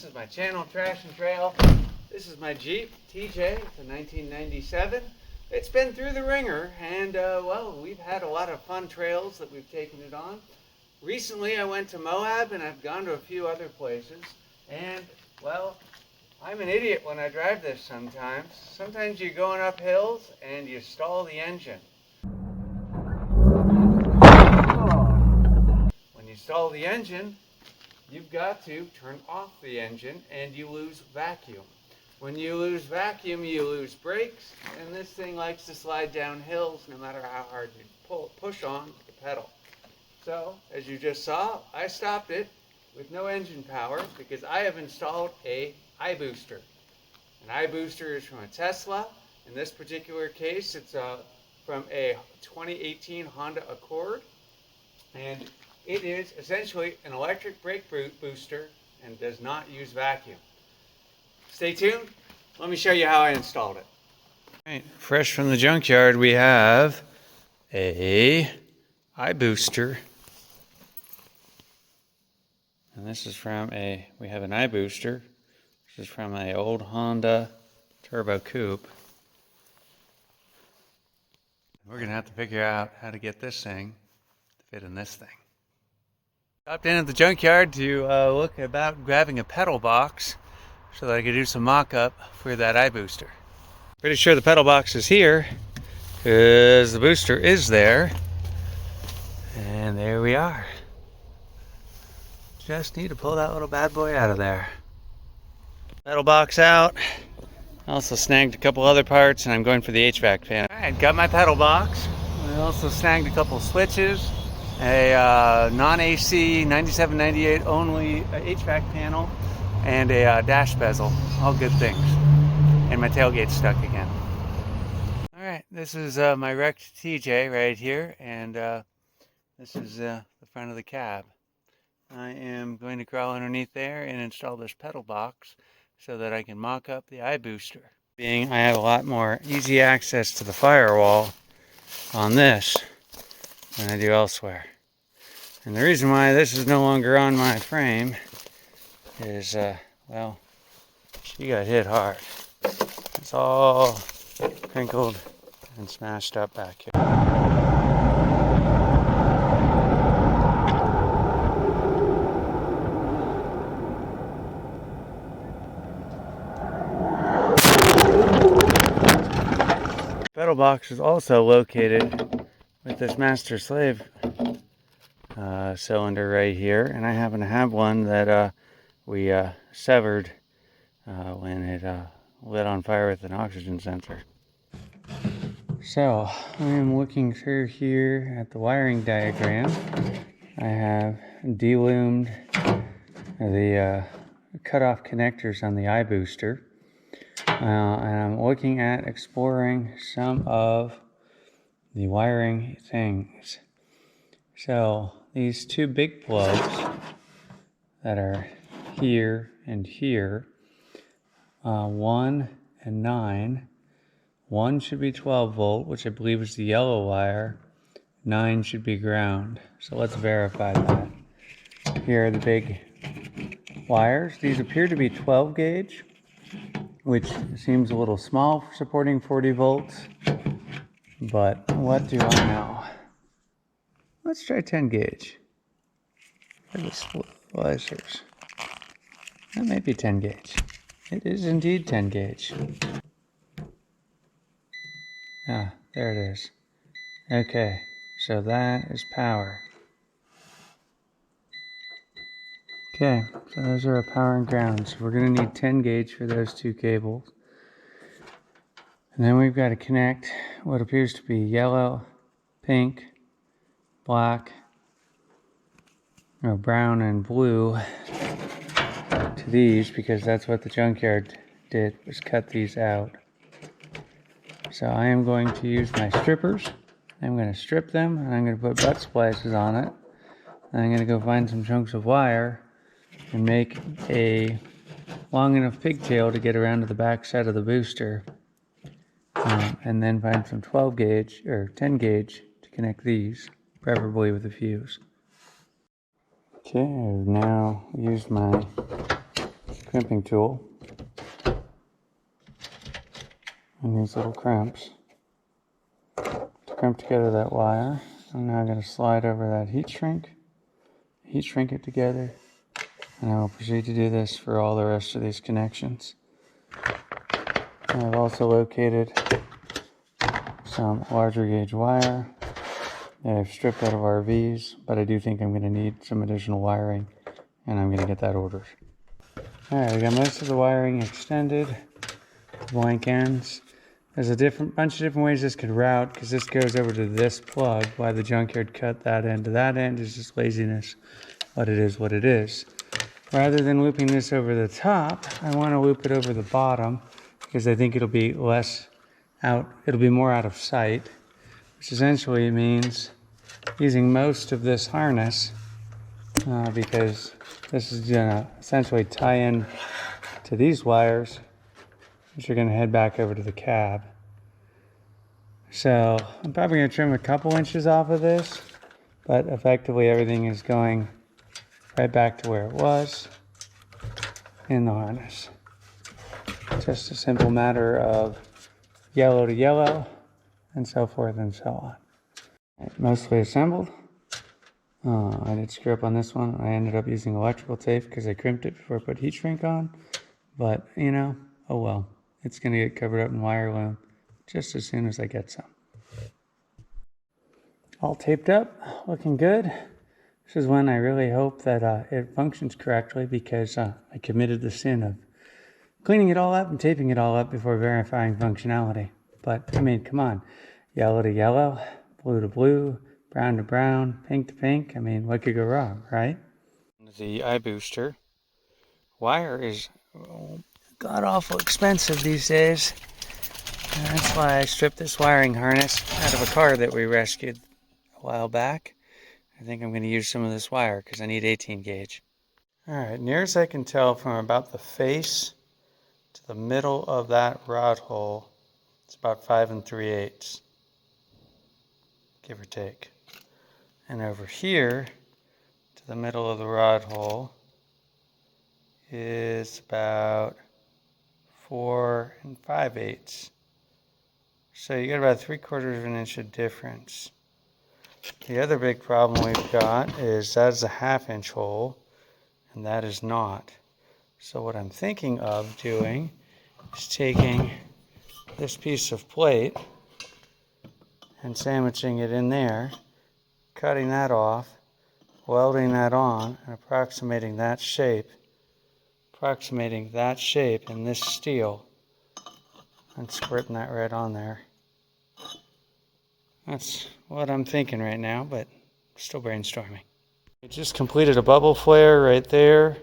is my channel, Trash and Trail. This is my Jeep TJ, it's a 1997. It's been through the ringer, and well, we've had a lot of fun trails that we've taken it on. Recently I went to Moab, and I've gone to a few other places, and well, I'm an idiot when I drive this sometimes. Sometimes you're going up hills and you stall the engine. When you stall the engine, you've got to turn off the engine and you lose vacuum. When you lose vacuum, you lose brakes, and this thing likes to slide down hills no matter how hard you push on the pedal. So, as you just saw, I stopped it with no engine power because I have installed a iBooster. An iBooster is from a Tesla. In this particular case, it's from a 2018 Honda Accord, and it is essentially an electric brake booster and does not use vacuum. Stay tuned. Let me show you how I installed it. All right, fresh from the junkyard, we have a iBooster. And this is from we have an iBooster. This is from an old Honda Turbo Coupe. We're going to have to figure out how to get this thing to fit in this thing. Stopped in at the junkyard to look about grabbing a pedal box so that I could do some mock-up for that iBooster. Pretty sure the pedal box is here because the booster is there. And there we are. Just need to pull that little bad boy out of there. Pedal box out. I also snagged a couple other parts, and I'm going for the HVAC fan. Alright, got my pedal box. I also snagged a couple switches, a non-AC 9798 only HVAC panel, and a dash bezel. All good things. And my tailgate's stuck again. Alright, this is my wrecked TJ right here, and this is the front of the cab. I am going to crawl underneath there and install this pedal box so that I can mock up the iBooster. Being I have a lot more easy access to the firewall on this than I do elsewhere. And the reason why this is no longer on my frame is, well, she got hit hard. It's all crinkled and smashed up back here. Pedal box is also located with this master slave cylinder right here, and I happen to have one that we severed when it lit on fire with an oxygen sensor. So I am looking through here at the wiring diagram. I have deloomed the cutoff connectors on the iBooster. And I'm looking at exploring some of the wiring things. So these two big plugs that are here and here, 1 and 9, 1 should be 12 volt, which I believe is the yellow wire, 9 should be ground. So let's verify that. Here are the big wires. These appear to be 12 gauge. Which seems a little small for supporting 40 volts, but what do I know? Let's try 10 gauge. For the splicers. That may be 10 gauge. It is indeed 10 gauge. Ah, there it is. Okay, so that is power. Okay, so those are our power and ground. So we're going to need 10 gauge for those two cables. And then we've got to connect what appears to be yellow, pink, black, or brown and blue to these, because that's what the junkyard did, was cut these out. So I am going to use my strippers. I'm going to strip them, and I'm going to put butt splices on it. And I'm going to go find some chunks of wire and make a long enough pigtail to get around to the back side of the booster, and then find some 12 gauge or 10 gauge to connect these, preferably with a fuse. Okay, I've now used my crimping tool and these little crimps to crimp together that wire. I'm now going to slide over that heat shrink it together, and I will proceed to do this for all the rest of these connections. I've also located some larger gauge wire that I've stripped out of RVs, but I do think I'm going to need some additional wiring, and I'm going to get that ordered. Alright, we got most of the wiring extended, blank ends. There's a bunch of different ways this could route, because this goes over to this plug. Why the junkyard cut that end to that end is just laziness, but it is what it is. Rather than looping this over the top, I want to loop it over the bottom, because I think it'll be more out of sight, which essentially means using most of this harness, because this is going to essentially tie in to these wires, which are going to head back over to the cab. So I'm probably going to trim a couple inches off of this, but effectively everything is going right back to where it was in the harness. Just a simple matter of yellow to yellow and so forth and so on. Right, mostly assembled. I did screw up on this one. I ended up using electrical tape because I crimped it before I put heat shrink on. But, oh well. It's going to get covered up in wire loom just as soon as I get some. All taped up, looking good. This is when I really hope that it functions correctly, because I committed the sin of cleaning it all up and taping it all up before verifying functionality. But, come on. Yellow to yellow, blue to blue, brown to brown, pink to pink. What could go wrong, right? The iBooster wire is god-awful expensive these days. And that's why I stripped this wiring harness out of a car that we rescued a while back. I think I'm going to use some of this wire because I need 18 gauge. Alright, near as I can tell from about the face to the middle of that rod hole, it's about 5 3/8, give or take. And over here to the middle of the rod hole is about 4 5/8. So you got about 3/4 of an inch of difference. The other big problem we've got is that's a 1/2 inch hole, and that is not. So what I'm thinking of doing is taking this piece of plate and sandwiching it in there, cutting that off, welding that on, and approximating that shape in this steel, and squirting that right on there. That's what I'm thinking right now, but still brainstorming. I just completed a bubble flare right there,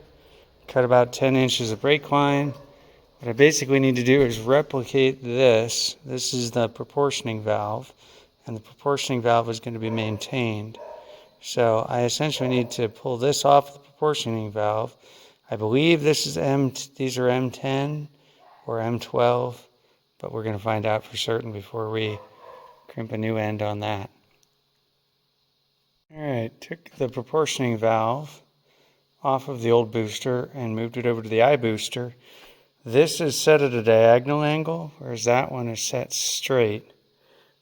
cut about 10 inches of brake line. What I basically need to do is replicate this. This is the proportioning valve, and the proportioning valve is going to be maintained. So I essentially need to pull this off the proportioning valve. I believe these are M10 or M12, but we're going to find out for certain before we crimp a new end on that. Alright, took the proportioning valve off of the old booster and moved it over to the iBooster. This is set at a diagonal angle, whereas that one is set straight.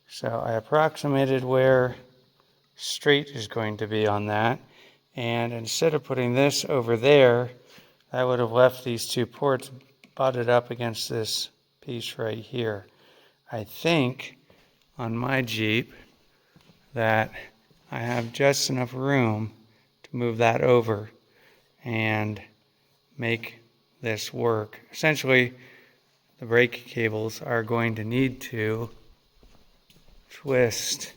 So I approximated where straight is going to be on that, and instead of putting this over there, I would have left these two ports butted up against this piece right here. I think on my Jeep that I have just enough room to move that over and make this work. Essentially, the brake cables are going to need to twist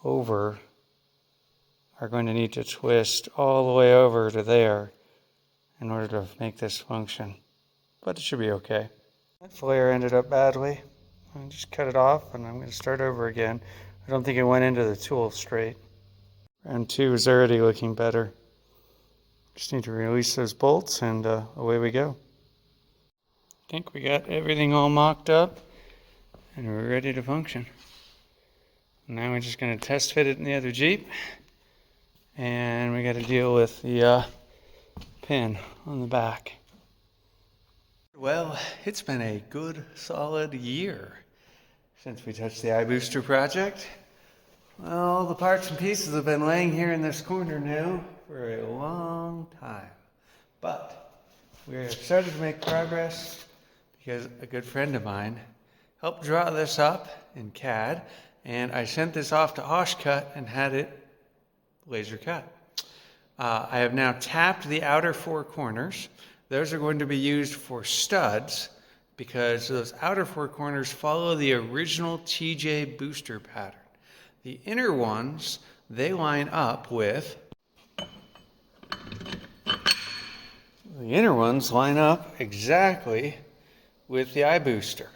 all the way over to there in order to make this function. But it should be okay. That flare ended up badly. I just cut it off, and I'm going to start over again. I don't think it went into the tool straight. Round 2 is already looking better. Just need to release those bolts, and away we go. I think we got everything all mocked up, and we're ready to function. Now we're just going to test fit it in the other Jeep, and we got to deal with the pin on the back. Well, it's been a good, solid year since we touched the iBooster project. Well, the parts and pieces have been laying here in this corner now for a long time. But we're starting to make progress because a good friend of mine helped draw this up in CAD, and I sent this off to Oshcut and had it laser cut. I have now tapped the outer four corners. Those are going to be used for studs because those outer four corners follow the original TJ booster pattern. The inner ones, they line up with, exactly with the iBooster.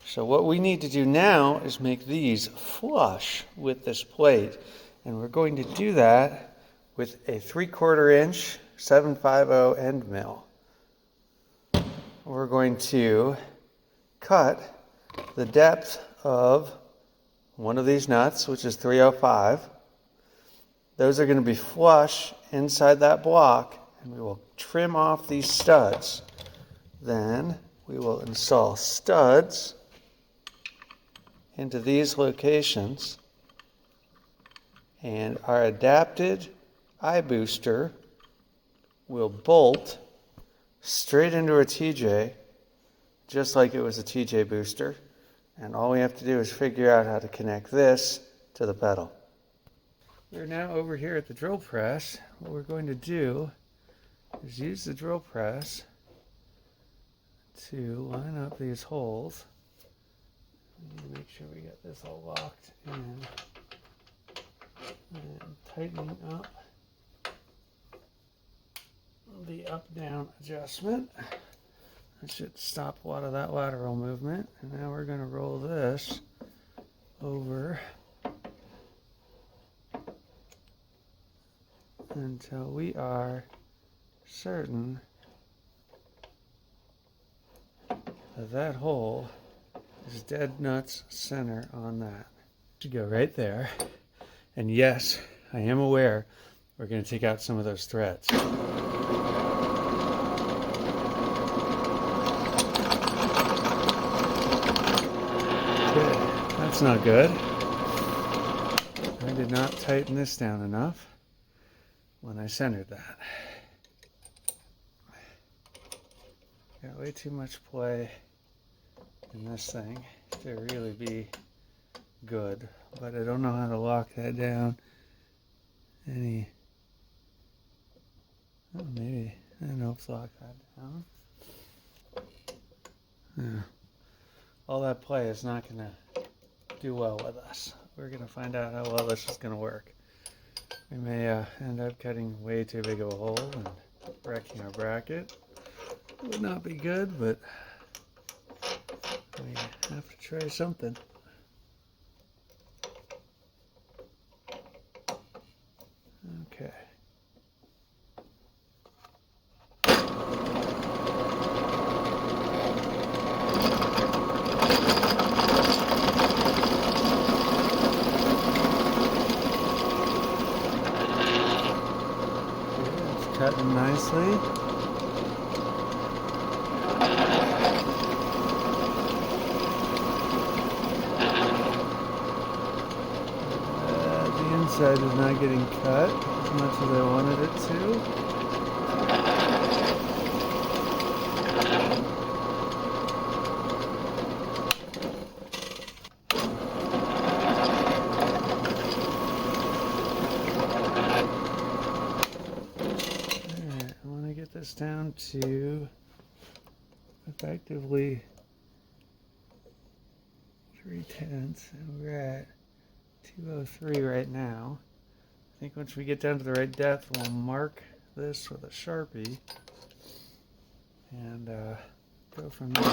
So what we need to do now is make these flush with this plate. And we're going to do that with a 3/4 inch 750 end mill. We're going to cut the depth of one of these nuts, which is 305. Those are going to be flush inside that block, and we will trim off these studs. Then we will install studs into these locations, and our adapted iBooster will bolt straight into a TJ, just like it was a TJ booster. And all we have to do is figure out how to connect this to the pedal. We're now over here at the drill press. What we're going to do is use the drill press to line up these holes. We need to make sure we get this all locked in and tightening up the up-down adjustment. That should stop a lot of that lateral movement. And now we're going to roll this over until we are certain that that hole is dead nuts center on that. Should go right there. And yes, I am aware we're going to take out some of those threads. That's not good. I did not tighten this down enough when I centered that. Got way too much play in this thing to really be good, but I don't know how to lock that down any. Oh, maybe I don't know if to lock that down. Yeah. All that play is not going to do well with us. We're going to find out how well this is going to work. We may end up cutting way too big of a hole and wrecking our bracket. It would not be good, but we have to try something. Okay. Cutting nicely. The inside is not getting cut as much as I wanted it to. This down to effectively 3/10, and we're at 203 right now. I think once we get down to the right depth, we'll mark this with a Sharpie and go from there.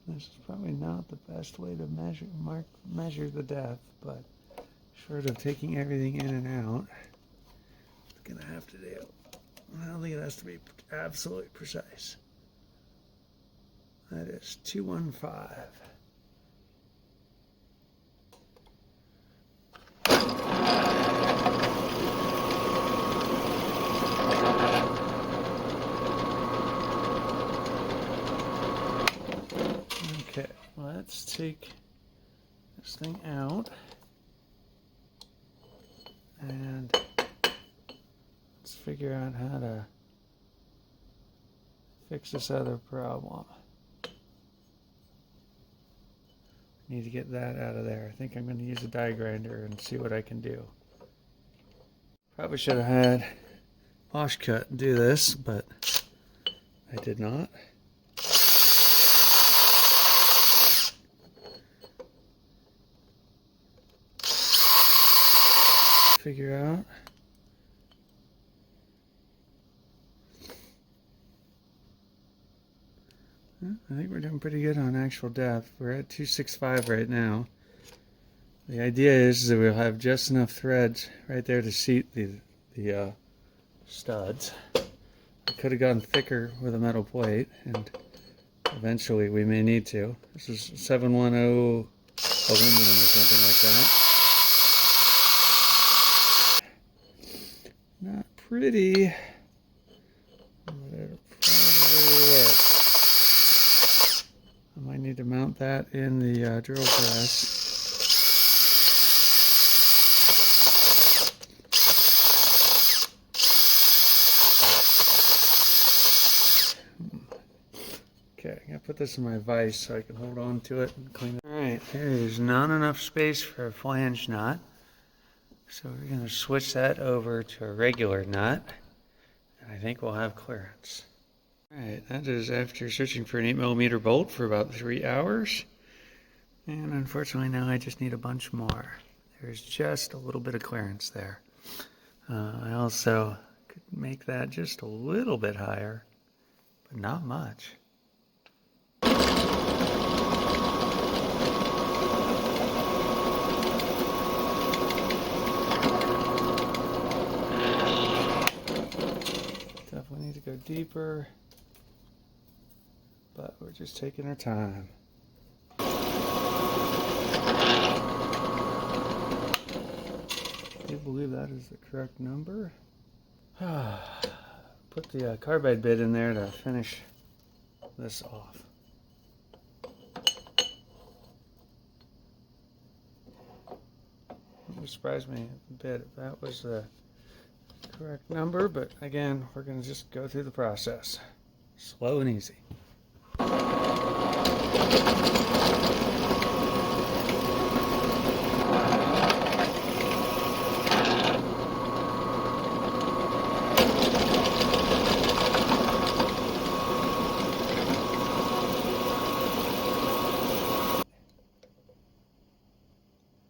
This is probably not the best way to measure the depth, but short of taking everything in and out, it's gonna have to do. I don't think it has to be absolutely precise. That is 215. take this thing out and let's figure out how to fix this other problem. Need to get that out of there. I think I'm going to use a die grinder and see what I can do. Probably should have had Bosch cut do this, but I did not. Figure out. I think we're doing pretty good on actual depth. We're at 265 right now. The idea is that we'll have just enough threads right there to seat the studs. I could have gone thicker with a metal plate, and eventually we may need to. This is 710 aluminum or something like that. Not pretty, but it'll probably work. I might need to mount that in the drill press. Okay, I'm gonna put this in my vise so I can hold on to it and clean it. Alright, there is not enough space for a flange nut. So we're gonna switch that over to a regular nut. And I think we'll have clearance. Alright, that is after searching for an 8mm bolt for about 3 hours. And unfortunately now I just need a bunch more. There's just a little bit of clearance there. I also could make that just a little bit higher, but not much. Definitely need to go deeper, but we're just taking our time. Do you believe that is the correct number? Put the carbide bit in there to finish this off. It would surprise me a bit if that was the correct number, but again, we're going to just go through the process. Slow and easy.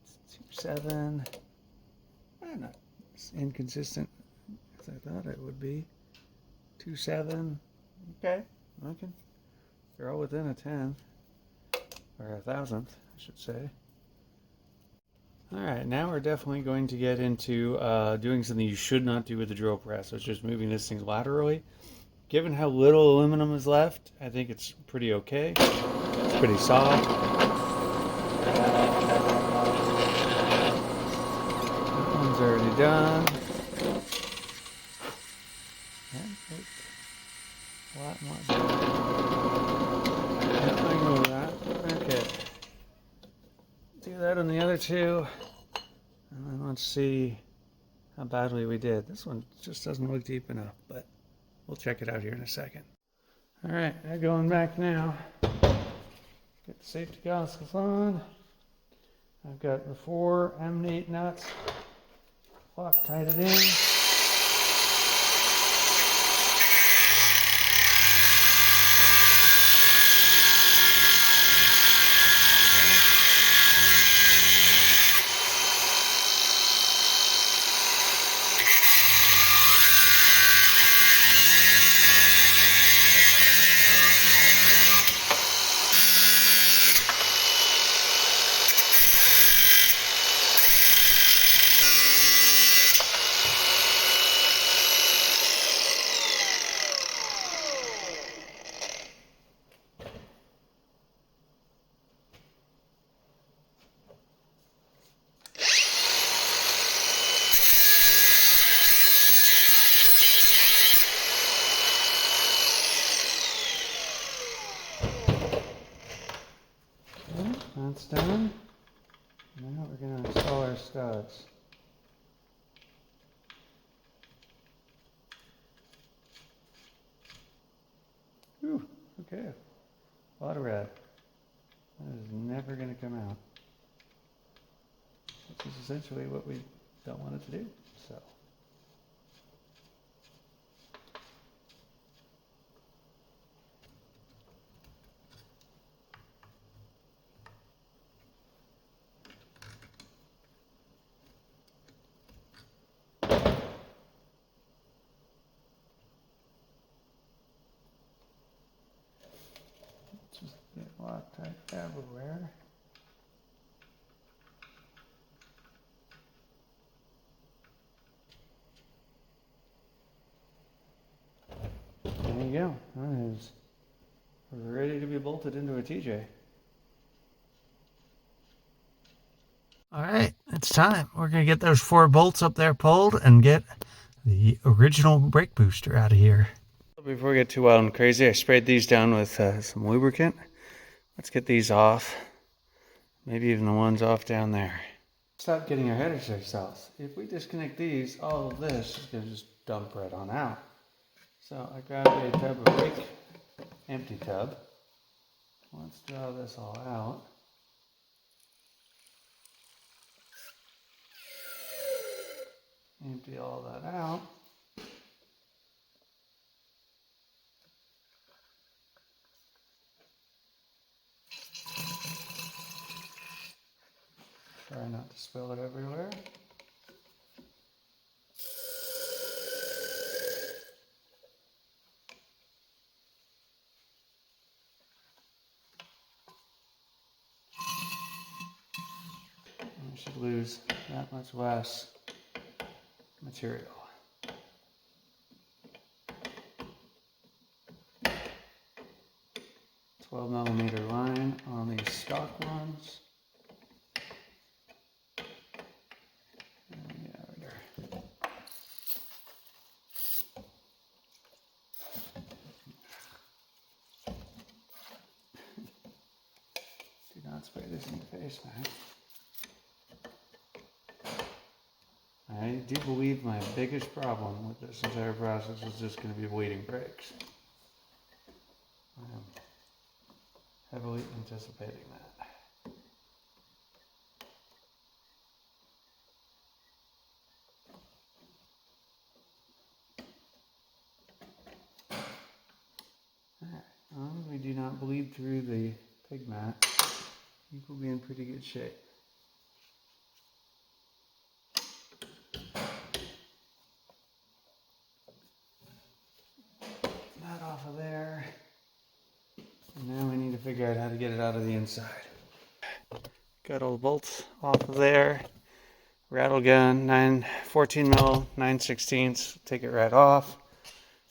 It's 2.7. Not as inconsistent as I thought it would be. 2.7. Okay, they're all within a tenth, or a thousandth, I should say. Alright, now we're definitely going to get into doing something you should not do with the drill press, which is moving this thing laterally. Given how little aluminum is left, I think it's pretty okay. It's pretty soft. That one's already done. A lot more. Yeah, I know that. Okay. Do that on the other two. And then let's see how badly we did. This one just doesn't look deep enough, but we'll check it out here in a second. Alright, I'm going back now. Get the safety goggles on. I've got the 4 M8 nuts. Loctite it in. Now we're going to install our studs. Whew, okay. A lot of red. That is never going to come out. Which is essentially what we don't want it to do. So. Just get Loctite everywhere. There you go. That is ready to be bolted into a TJ. All right, it's time. We're going to get those 4 bolts up there pulled and get the original brake booster out of here. Before we get too wild and crazy, I sprayed these down with some lubricant. Let's get these off. Maybe even the ones off down there. Stop getting ahead of ourselves. If we disconnect these, all of this is going to just dump right on out. So I grabbed a tub of brake, empty tub. Let's draw this all out. Empty all that out. Try not to spill it everywhere. And we should lose that much less material. 12mm line on these stock ones. Do not spray this in the face, man. I do believe my biggest problem with this entire process is just going to be bleeding brakes. I am heavily anticipating that. Alright, as long as we do not bleed through the pig mat, I think we'll be in pretty good shape. That off of there. And now we need to figure out how to get it out of the inside. Got all the bolts off of there. Rattle gun, 14 mil, 9/16. Take it right off.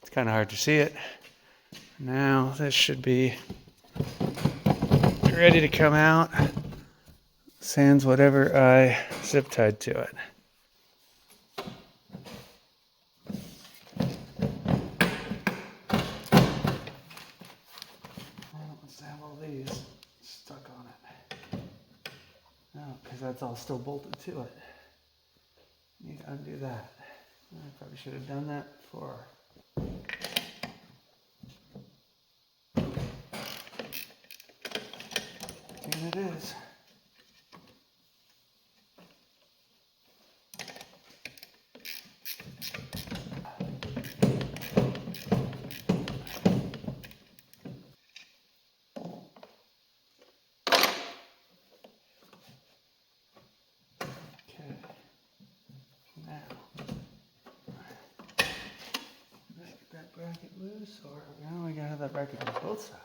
It's kind of hard to see it. Now this should be ready to come out. Sans whatever I zip tied to it. Let's have all these stuck on it. No, because that's all still bolted to it. Need to undo that. I probably should have done that before. And it is. Bracket loose, or now we gotta have that bracket on both sides.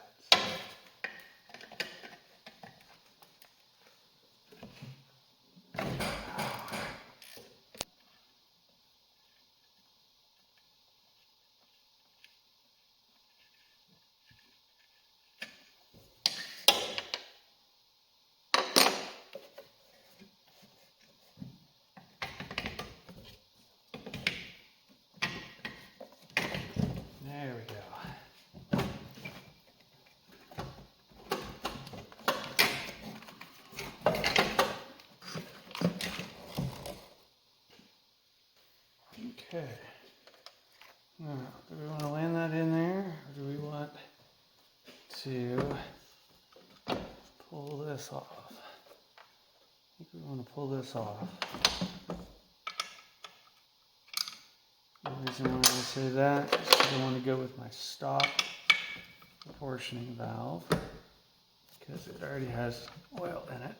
There we go. Okay. Now, do we want to land that in there, or do we want to pull this off? I think we want to pull this off. The reason why I say that is because I want to go with my stock proportioning valve because it already has oil in it.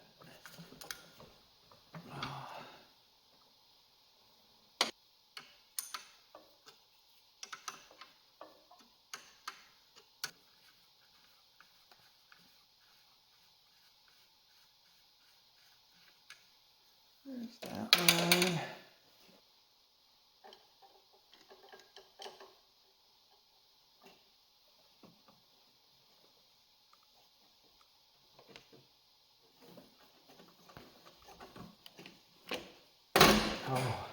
There's that one. Oh,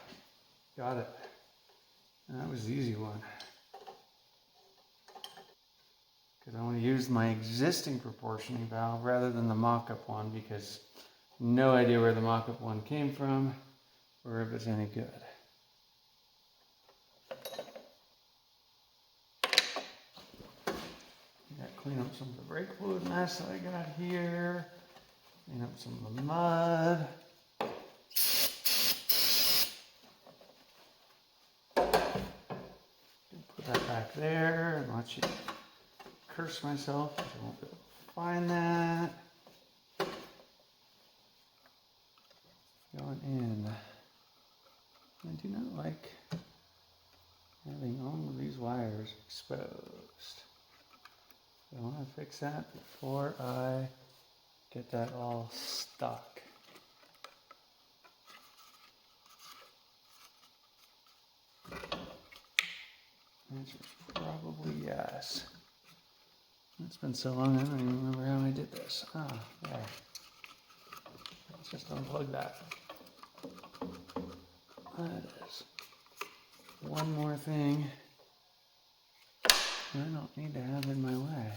got it. That was the easy one. Because I want to use my existing proportioning valve rather than the mock-up one because no idea where the mock-up one came from or if it's any good. Clean up some of the brake fluid mess that I got here. Clean up some of the mud. Put that back there and let you curse myself because I won't be able to find that. Going in. I do not like having all of these wires exposed. I want to fix that before I get that all stuck. Answer is probably yes. It's been so long I don't even remember how I did this. Ah, there. Let's just unplug that. That is one more thing I don't need to have in my way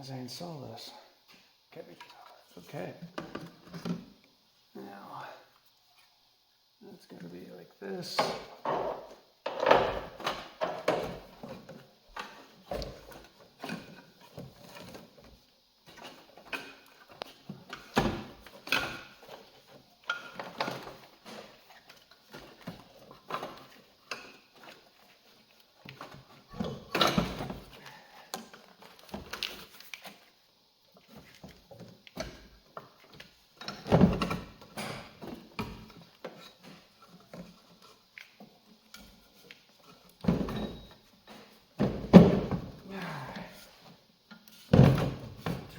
as I install this. Okay. Now, that's going to be like this.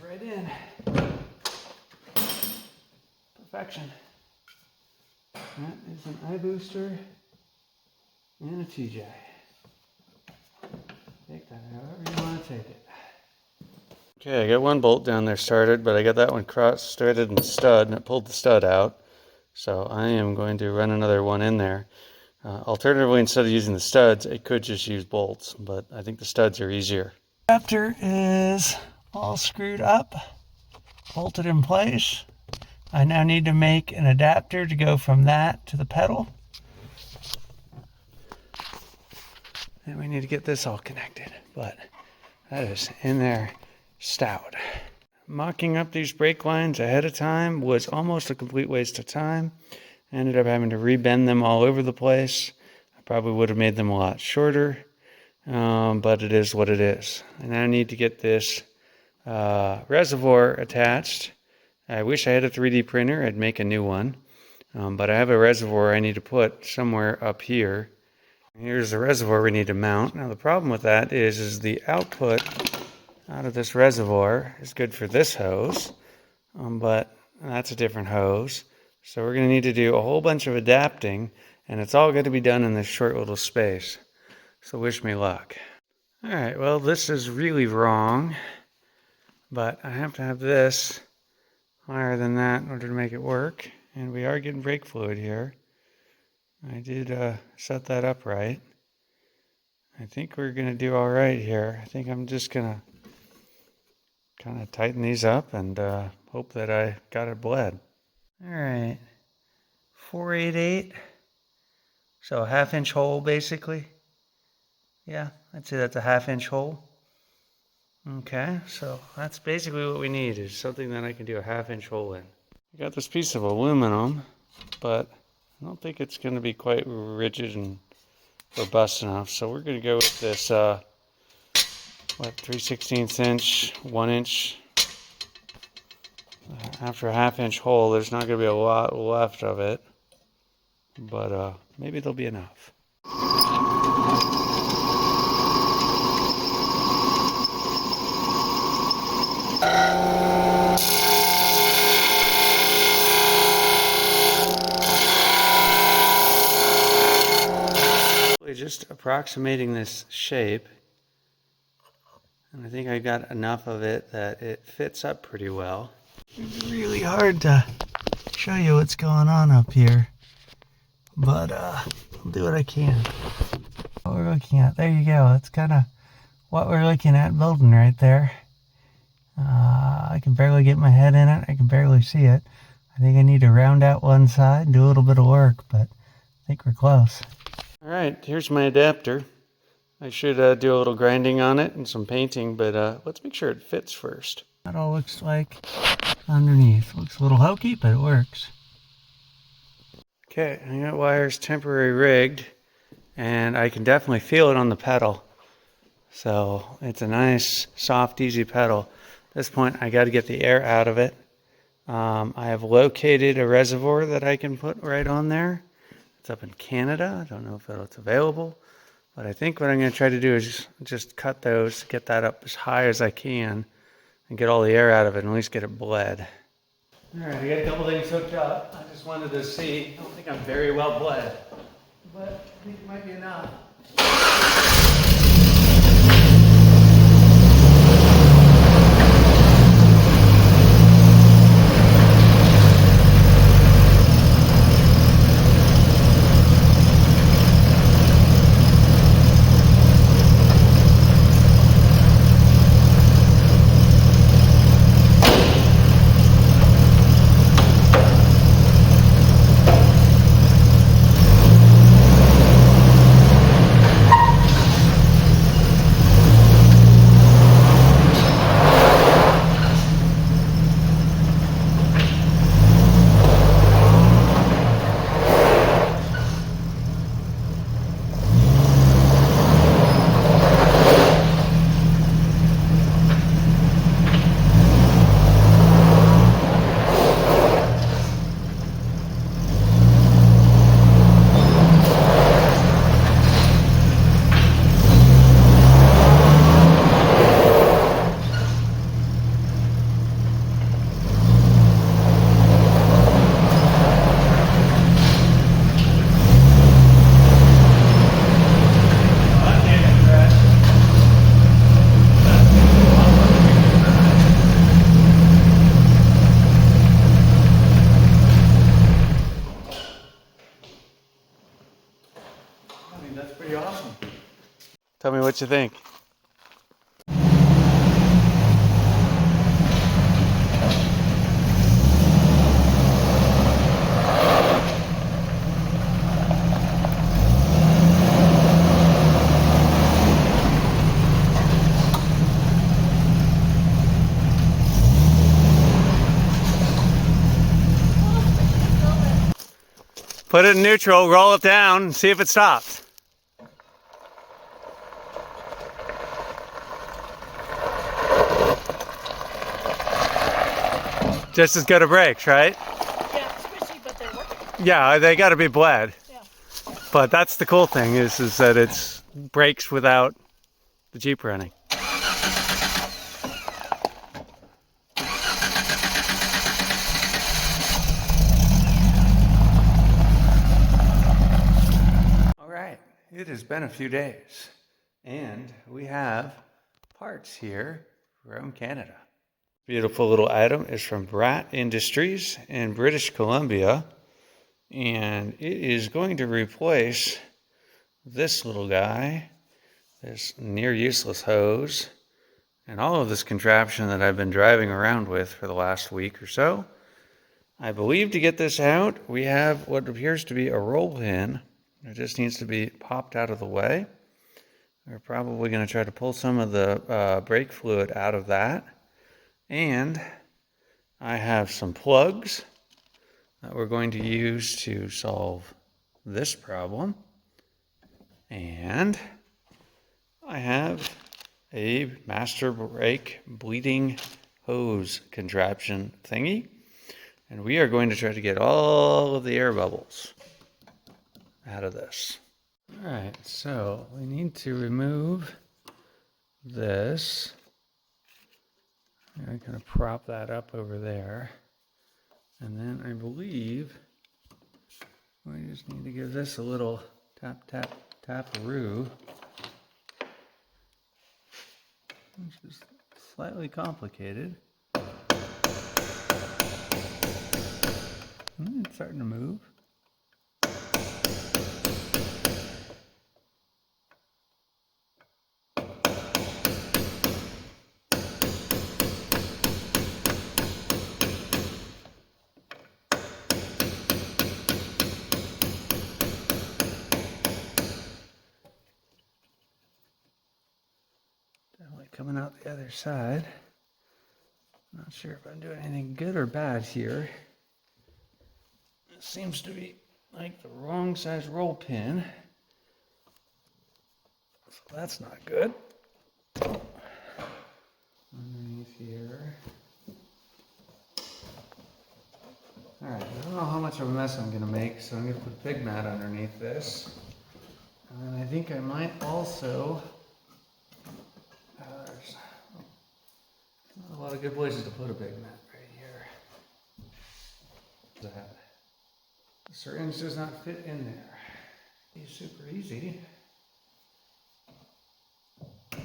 Right in. Perfection. That is an iBooster and a TJ. Take that however you want to take it. Okay, I got one bolt down there started, but I got that one cross-threaded in the stud, and it pulled the stud out. So I am going to run another one in there. Alternatively, instead of using the studs, I could just use bolts, but I think the studs are easier. Adapter is all screwed up, bolted in place. I now need to make an adapter to go from that to the pedal. And we need to get this all connected, but that is in there stout. Mocking up these brake lines ahead of time was almost a complete waste of time. I ended up having to rebend them all over the place. I probably would have made them a lot shorter, but it is what it is. And I need to get this reservoir attached. I wish I had a 3D printer. I'd make a new one. But I have a reservoir I need to put somewhere up here. Here's the reservoir we need to mount. Now the problem with that is the output out of this reservoir is good for this hose, but that's a different hose. So we're going to need to do a whole bunch of adapting, and it's all going to be done in this short little space. So wish me luck. All right, well, this is really wrong, but I have to have this higher than that in order to make it work. And we are getting brake fluid here. I did set that up right. I think we're going to do all right here. I think I'm just going to kind of tighten these up and hope that I got it bled. All right. 488. So a 1/2 inch hole basically. Yeah, I'd say that's a 1/2 inch hole. Okay, so that's basically what we need, is something that I can do a 1/2 inch hole in. I got this piece of aluminum, but I don't think it's going to be quite rigid and robust enough. So we're going to go with this, 3/16 inch, 1 inch. After a 1/2 inch hole, there's not going to be a lot left of it, but maybe there'll be enough. Just approximating this shape, and I think I got enough of it that it fits up pretty well. It's really hard to show you what's going on up here, but I'll do what I can. What we're looking at, there you go, that's kind of what we're looking at building right there. I can barely get my head in it, I can barely see it. I think I need to round out one side and do a little bit of work, but I think we're close. Alright, here's my adapter. I should do a little grinding on it and some painting, but let's make sure it fits first. That all looks like underneath. Looks a little hokey, but it works. Okay, I got wires temporary rigged, and I can definitely feel it on the pedal. So it's a nice, soft, easy pedal. At this point, I got to get the air out of it. I have located a reservoir that I can put right on there. It's up in Canada. I don't know if it's available, but I think what I'm going to try to do is just cut those, get that up as high as I can, and get all the air out of it and at least get it bled. All right, I got a couple things hooked up. I just wanted to see. I don't think I'm very well bled, but I think it might be enough. Tell me what you think. Put it in neutral, roll it down, and see if it stops. Just as good a brakes, right? Yeah, squishy, but they're working. Yeah, they got to be bled. Yeah. But that's the cool thing is that it's brakes without the Jeep running. All right, it has been a few days, and we have parts here from Canada. Beautiful little item is from Brat Industries in British Columbia, and it is going to replace this little guy, this near useless hose, and all of this contraption that I've been driving around with for the last week or so. I believe to get this out, we have what appears to be a roll pin. It just needs to be popped out of the way. We're probably going to try to pull some of the brake fluid out of that. And I have some plugs that we're going to use to solve this problem. And I have a master brake bleeding hose contraption thingy. And we are going to try to get all of the air bubbles out of this. All right, so we need to remove this. I'm going to prop that up over there. And then I believe we just need to give this a little tap, tap, tap-a-roo. Which is slightly complicated. It's starting to move. Definitely coming out the other side. Not sure if I'm doing anything good or bad here. It seems to be like the wrong size roll pin. So that's not good. Underneath here. Alright, I don't know how much of a mess I'm going to make, so I'm going to put pig mat underneath this. And then I think I might also... there's not a lot of good places to put a pig mat right here. That. The syringe does not fit in there. It's super easy. I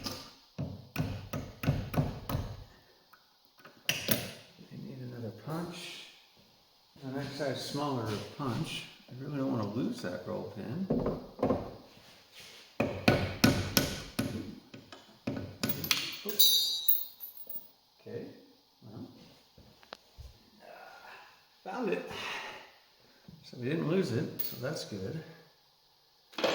need another punch. The next size smaller punch. I really don't want to lose that roll pin. Oops. Okay, well, found it. So we didn't lose it, so that's good. Now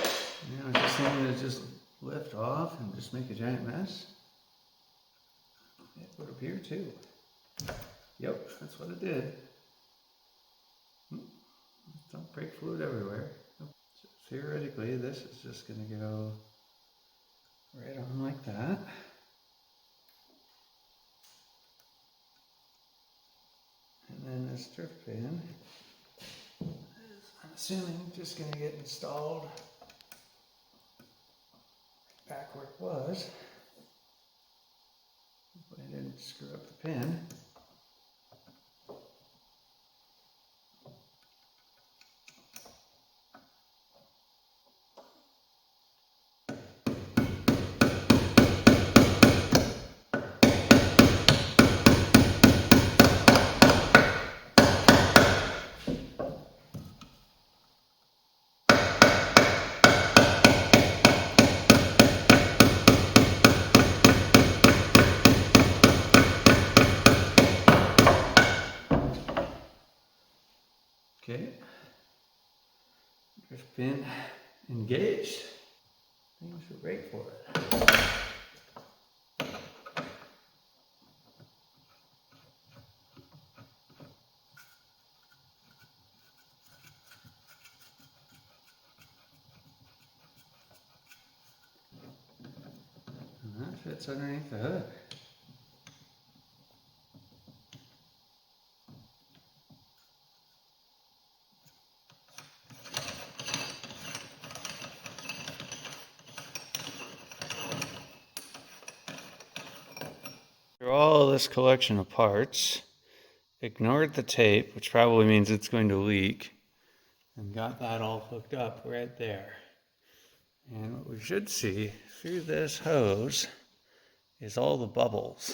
I just need to just lift off and just make a giant mess. It would appear too. Yep, that's what it did. Don't brake fluid everywhere. So theoretically, this is just going to go right on like that. And then this drift pin is, I'm assuming, just going to get installed back where it was. Hopefully I didn't screw up the pin. Okay, drift pin engaged. I think we should brake for it. And that fits underneath the hood. Through all this collection of parts, ignored the tape, which probably means it's going to leak, and got that all hooked up right there. And what we should see through this hose is all the bubbles.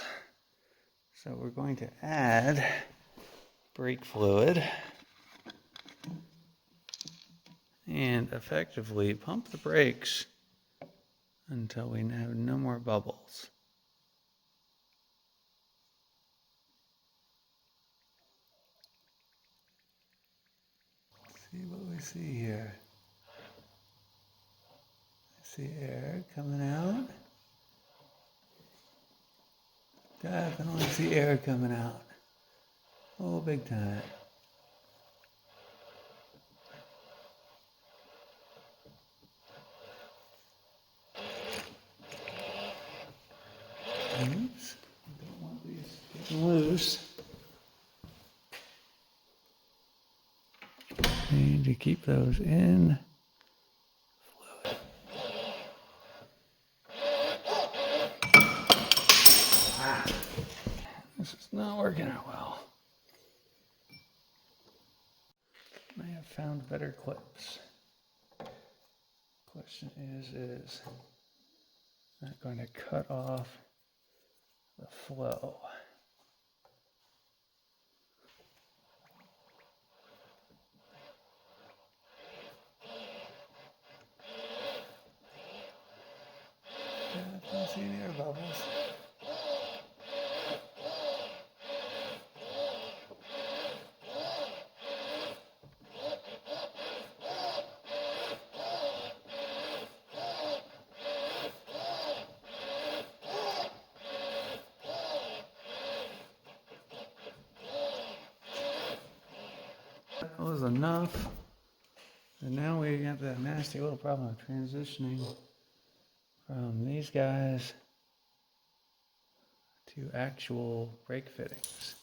So we're going to add brake fluid and effectively pump the brakes until we have no more bubbles. see what we see here. I see air coming out. Definitely see air coming out. Oh, big time. Oops. Don't want these getting loose. Need to keep those in fluid. This is not working out well. May have found better clips. Question is that going to cut off the flow? Yeah, I don't see any air bubbles. That was enough. And now we got that nasty little problem of transitioning from these guys to actual brake fittings.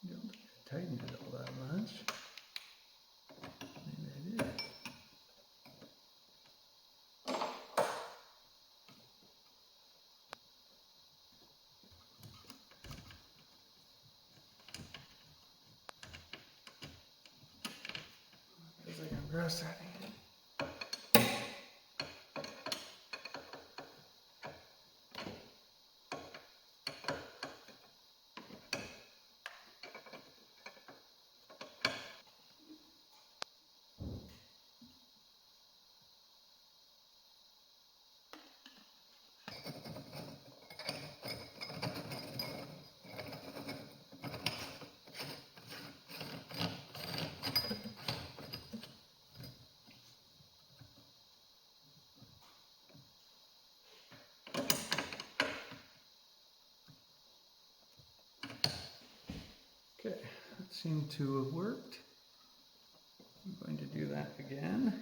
Don't tighten it all that much. Maybe I did. Feels like I'm gross setting it. Okay, that seemed to have worked. I'm going to do that again.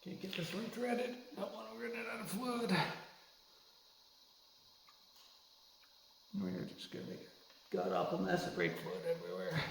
Can't get this one threaded. Don't want to run it out of fluid. We're just going to make a god-awful mess of brake fluid everywhere.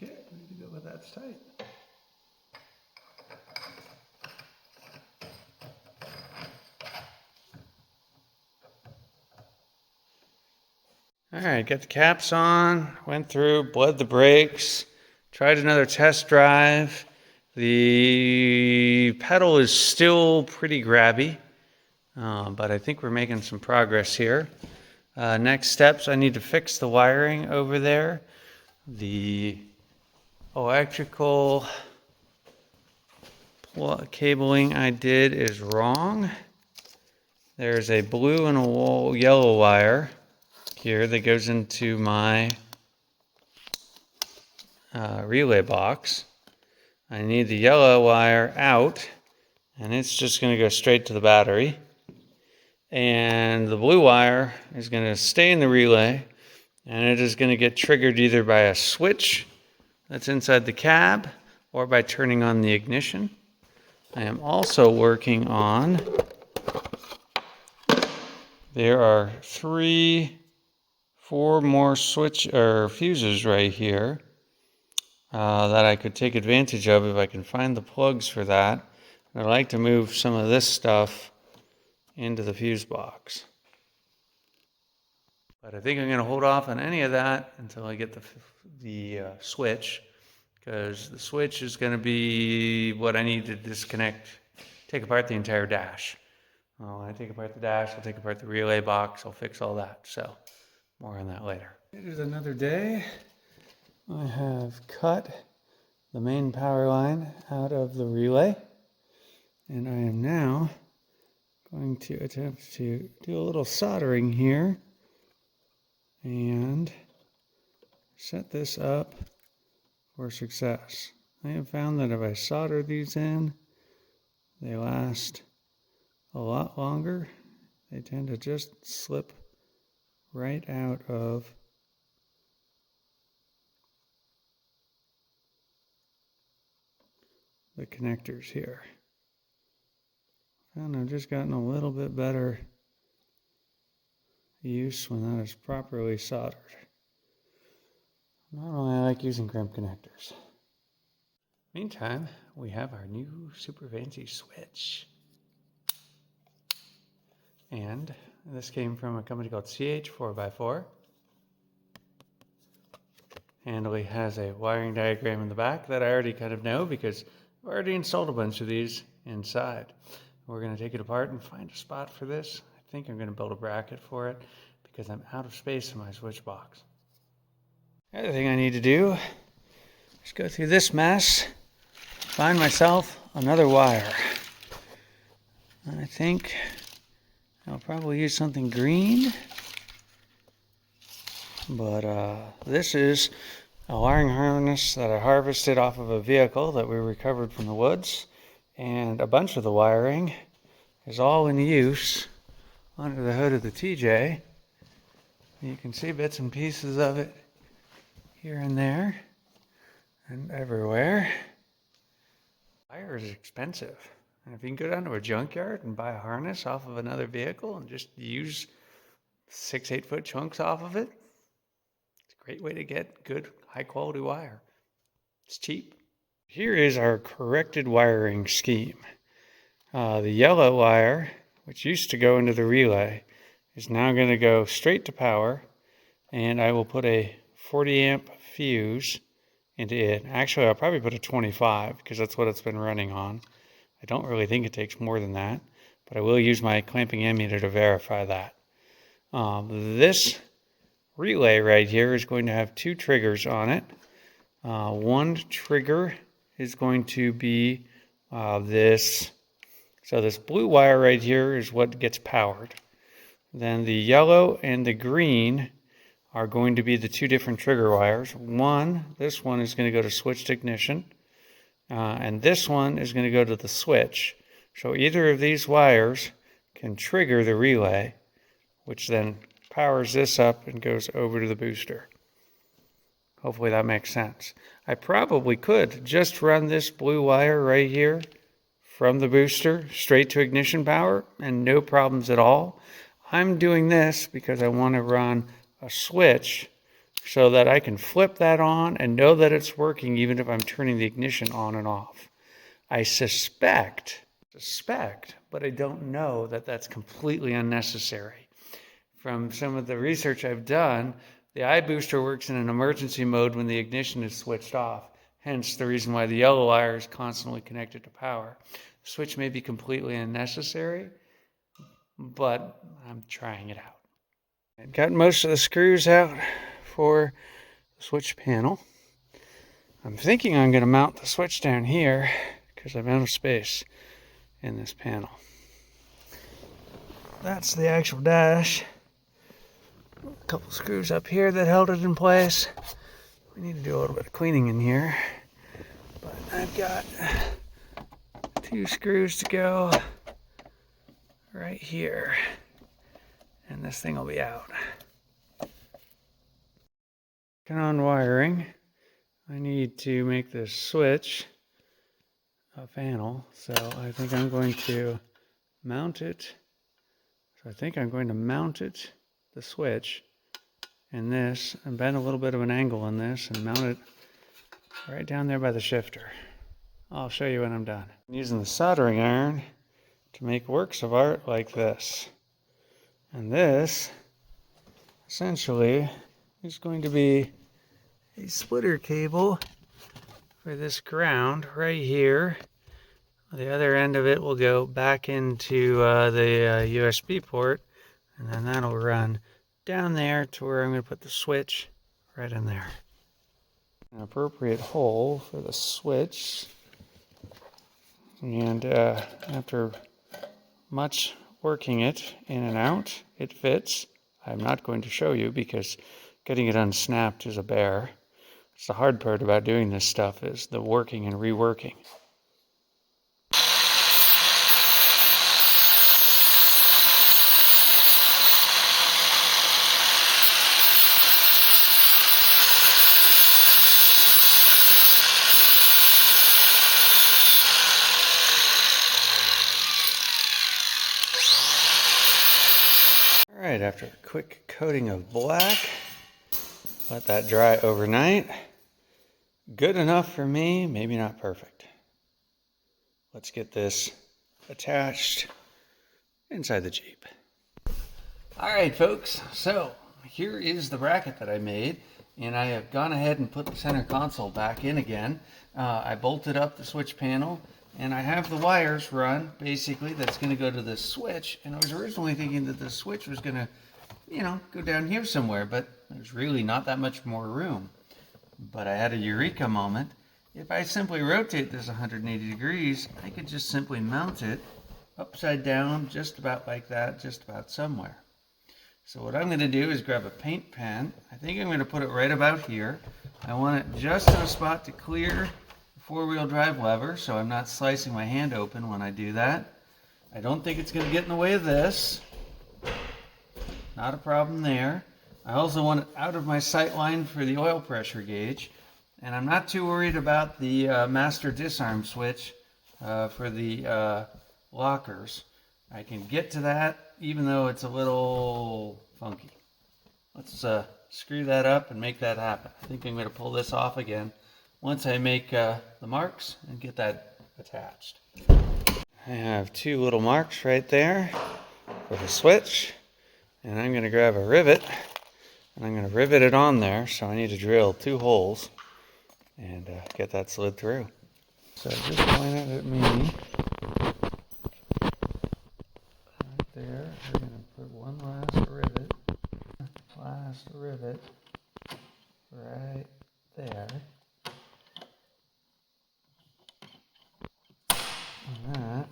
Okay, ready to go with that's tight. All right, got the caps on, went through, bled the brakes, tried another test drive. The pedal is still pretty grabby, but I think we're making some progress here. Next steps, I need to fix the wiring over there. The electrical cabling I did is wrong. There's a blue and a yellow wire here that goes into my relay box. I need the yellow wire out, and it's just going to go straight to the battery. And the blue wire is going to stay in the relay, and it is going to get triggered either by a switch that's inside the cab or by turning on the ignition. I am also working on, there are 4 more fuses right here that I could take advantage of if I can find the plugs for that. And I'd like to move some of this stuff into the fuse box. But I think I'm going to hold off on any of that until I get the switch, because the switch is going to be what I need to disconnect, take apart the entire dash. When I take apart the dash, I'll take apart the relay box, I'll fix all that. So more on that later. It is another day. I have cut the main power line out of the relay, and I am now going to attempt to do a little soldering here and set this up for success. I have found that if I solder these in, they last a lot longer. They tend to just slip right out of the connectors here. And I've just gotten a little bit better use when that is properly soldered. Normally I like using crimp connectors. Meantime, we have our new super fancy switch. And this came from a company called CH4x4. Handily has a wiring diagram in the back that I already kind of know because I've already installed a bunch of these inside. We're going to take it apart and find a spot for this. I think I'm going to build a bracket for it because I'm out of space in my switch box. The other thing I need to do is go through this mess, find myself another wire. I think I'll probably use something green, but this is a wiring harness that I harvested off of a vehicle that we recovered from the woods, and a bunch of the wiring is all in use under the hood of the TJ. You can see bits and pieces of it here and there and everywhere. Wire is expensive. And if you can go down to a junkyard and buy a harness off of another vehicle and just use 6-8 foot chunks off of it, it's a great way to get good, high quality wire. It's cheap. Here is our corrected wiring scheme. The yellow wire, which used to go into the relay, is now going to go straight to power, and I will put a 40 amp fuse into it. Actually, I'll probably put a 25 because that's what it's been running on. I don't really think it takes more than that, but I will use my clamping ammeter to verify that. This relay right here is going to have 2 triggers on it. One trigger is going to be this. So this blue wire right here is what gets powered. Then the yellow and the green are going to be the 2 different trigger wires. This one is going to go to switched ignition, and this one is going to go to the switch. So either of these wires can trigger the relay, which then powers this up and goes over to the booster. Hopefully that makes sense. I probably could just run this blue wire right here from the booster straight to ignition power and no problems at all. I'm doing this because I want to run a switch so that I can flip that on and know that it's working even if I'm turning the ignition on and off. I suspect, but I don't know that that's completely unnecessary. from some of the research I've done, the iBooster works in an emergency mode when the ignition is switched off. Hence the reason why the yellow wire is constantly connected to power. The switch may be completely unnecessary, but I'm trying it out. I've got most of the screws out for the switch panel. I'm thinking I'm going to mount the switch down here because I'm out of space in this panel. That's the actual dash. A couple screws up here that held it in place. We need to do a little bit of cleaning in here, but I've got 2 screws to go right here, and this thing will be out. Working on wiring, I need to make this switch a panel, so I think I'm going to mount it. So I think I'm going to mount it, the switch, in this, and bend a little bit of an angle on this and mount it right down there by the shifter. I'll show you when I'm done. I'm using the soldering iron to make works of art like this. And this, essentially, is going to be a splitter cable for this ground right here. The other end of it will go back into the USB port, and then that'll run down there to where I'm going to put the switch right in there. An appropriate hole for the switch, and after much working it in and out, it fits. I'm not going to show you because getting it unsnapped is a bear. It's the hard part about doing this stuff, is the working and reworking. Alright, after a quick coating of black, let that dry overnight. Good enough for me, maybe not perfect. Let's get this attached inside the Jeep. Alright folks, so here is the bracket that I made, and I have gone ahead and put the center console back in again. I bolted up the switch panel, and I have the wires run, basically, that's going to go to this switch. And I was originally thinking that the switch was going to, go down here somewhere, but there's really not that much more room. But I had a eureka moment. If I simply rotate this 180 degrees, I could just simply mount it upside down, just about like that, just about somewhere. So what I'm going to do is grab a paint pen. I think I'm going to put it right about here. I want it just in a spot to clear four-wheel drive lever, so I'm not slicing my hand open when I do that. I don't think it's going to get in the way of this. Not a problem there. I also want it out of my sight line for the oil pressure gauge, and I'm not too worried about the master disarm switch for the lockers. I can get to that even though it's a little funky. Let's screw that up and make that happen. I think I'm going to pull this off again once I make the marks and get that attached. I have 2 little marks right there for the switch, and I'm going to grab a rivet and I'm going to rivet it on there, so I need to drill 2 holes and get that slid through. So just point it at me. Right there, we're going to put one last rivet right there. And that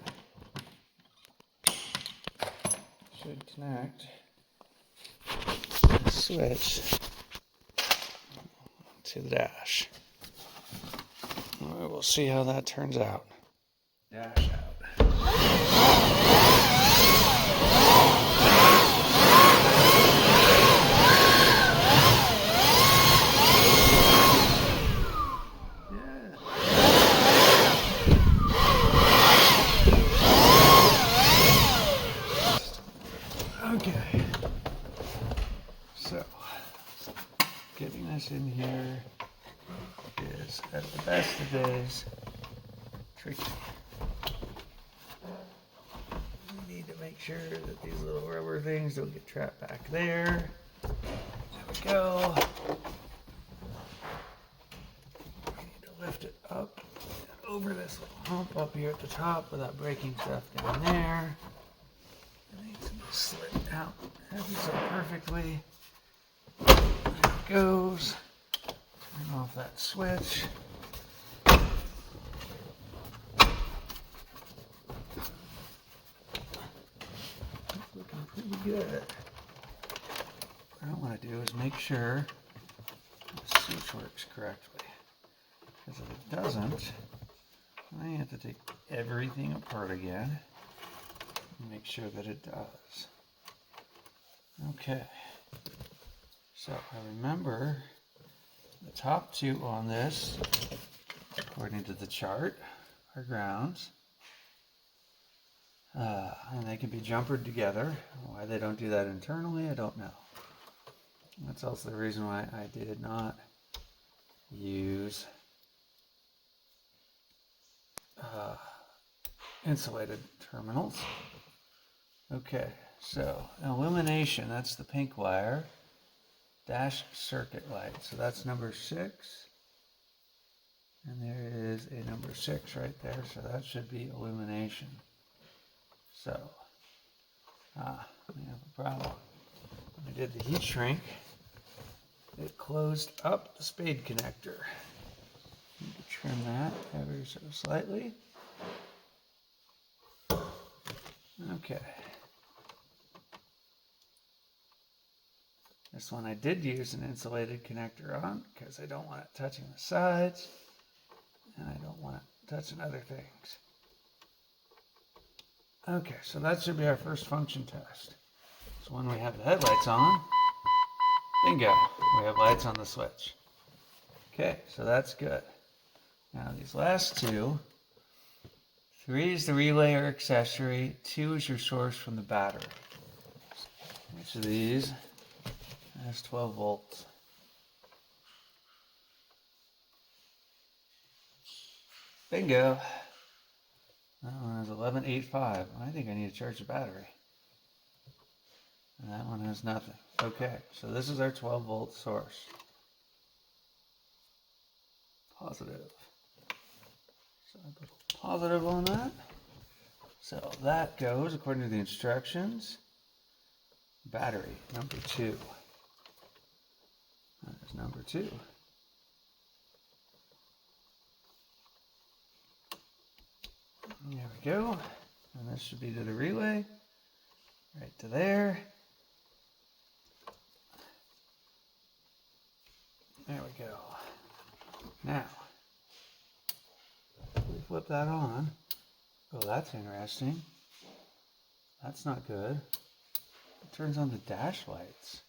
should connect the switch to the dash. We'll see how that turns out. Dash out. Okay, so getting this in here is, at the best of days, tricky. We need to make Make sure that these little rubber things don't get trapped back there. There we go. I need to lift it up and over this little hump up here at the top without breaking stuff down there. I think it's going to slip out ever so perfectly. There it goes. Turn off that switch. It's looking pretty good. What I want to do is make sure the switch works correctly. Because if it doesn't, I have to take everything apart again and make sure that it does. Okay. So I remember the top two on this, according to the chart, are grounds. And they can be jumpered together. Why they don't do that internally, I don't know. That's also the reason why I did not use insulated terminals. Okay, so illumination, that's the pink wire. Dash circuit light, so that's number 6. And there is a number 6 right there, so that should be illumination. So, we have a problem. When I did the heat shrink, it closed up the spade connector. Need to trim that ever so slightly. Okay. This one I did use an insulated connector on because I don't want it touching the sides and I don't want it touching other things. Okay, so that should be our first function test. So when we have the headlights on, bingo, we have lights on the switch. Okay, so that's good. Now these last two, 3 is the relay or accessory, 2 is your source from the battery. Each of these has 12 volts. Bingo. That one has 11.85. I think I need to charge the battery. And that one has nothing. Okay, so this is our 12 volt source. Positive. So I put a positive on that. So that goes, according to the instructions, battery number 2. That is number 2. There we go. And this should be to the relay. Right to there. There we go. Now, we flip that on. Oh, that's interesting. That's not good. It turns on the dash lights.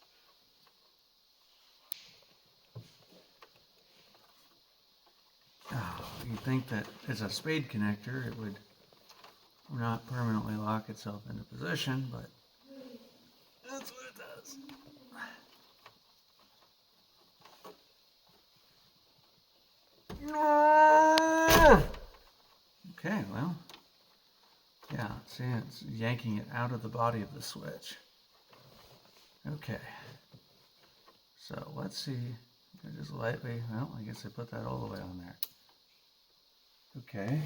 Oh, you'd think that as a spade connector, it would not permanently lock itself into position, but that's what it does. Okay, well, yeah, see, it's yanking it out of the body of the switch. Okay, so let's see, just lightly, well, I guess I put that all the way on there. Okay,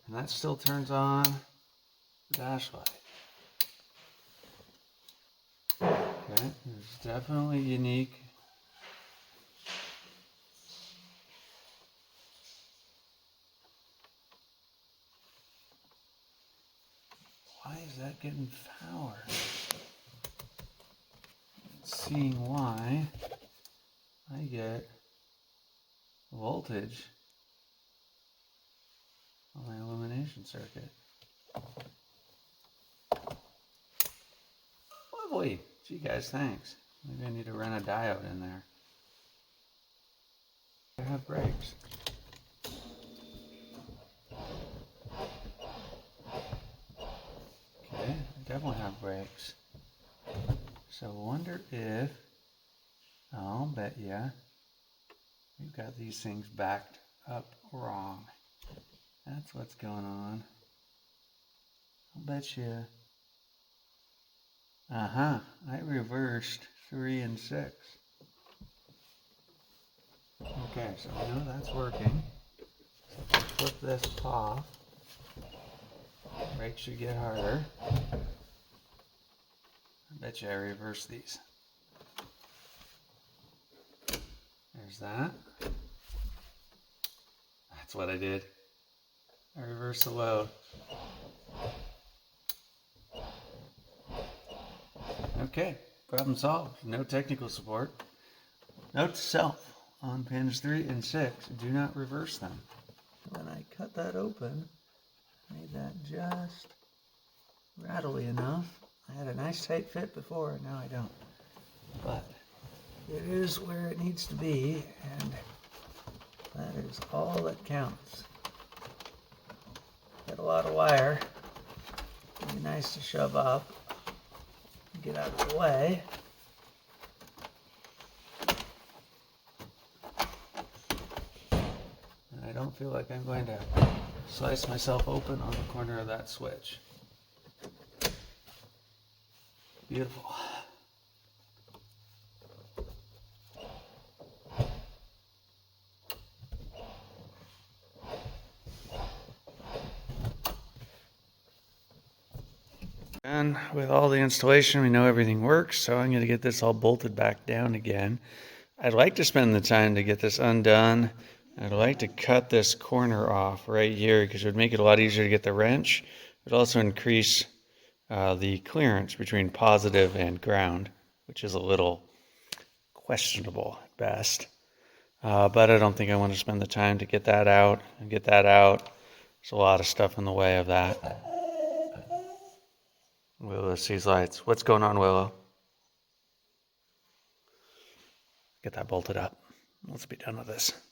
and that still turns on the dash light. Okay, it's definitely unique. Why is that getting power? Seeing why I get voltage on my illumination circuit. Lovely. Gee guys, thanks. Maybe I need to run a diode in there. I have brakes. Okay, I definitely have brakes. So I wonder if, I'll bet ya, we've got these things backed up wrong. That's what's going on. I'll bet you Uh-huh. I reversed 3 and 6. Okay, so I know that's working. So if I flip this off, brakes should get harder. I bet you I reversed these. There's that. That's what I did. I reversed the load. Okay, problem solved. No technical support. Note to self, on pins 3 and 6, do not reverse them. When I cut that open, made that just rattly enough. I had a nice tight fit before, now I don't. But it is where it needs to be, and that is all that counts. Got a lot of wire. It'd be nice to shove up. Get out of the way. And I don't feel like I'm going to slice myself open on the corner of that switch. Beautiful. And with all the installation, we know everything works, so I'm going to get this all bolted back down again. I'd like to spend the time to get this undone. I'd like to cut this corner off right here because it would make it a lot easier to get the wrench. It would also increase the clearance between positive and ground, which is a little questionable at best. But I don't think I want to spend the time to get that out and get that out. There's a lot of stuff in the way of that. Willow sees lights. What's going on, Willow? Get that bolted up. Let's be done with this.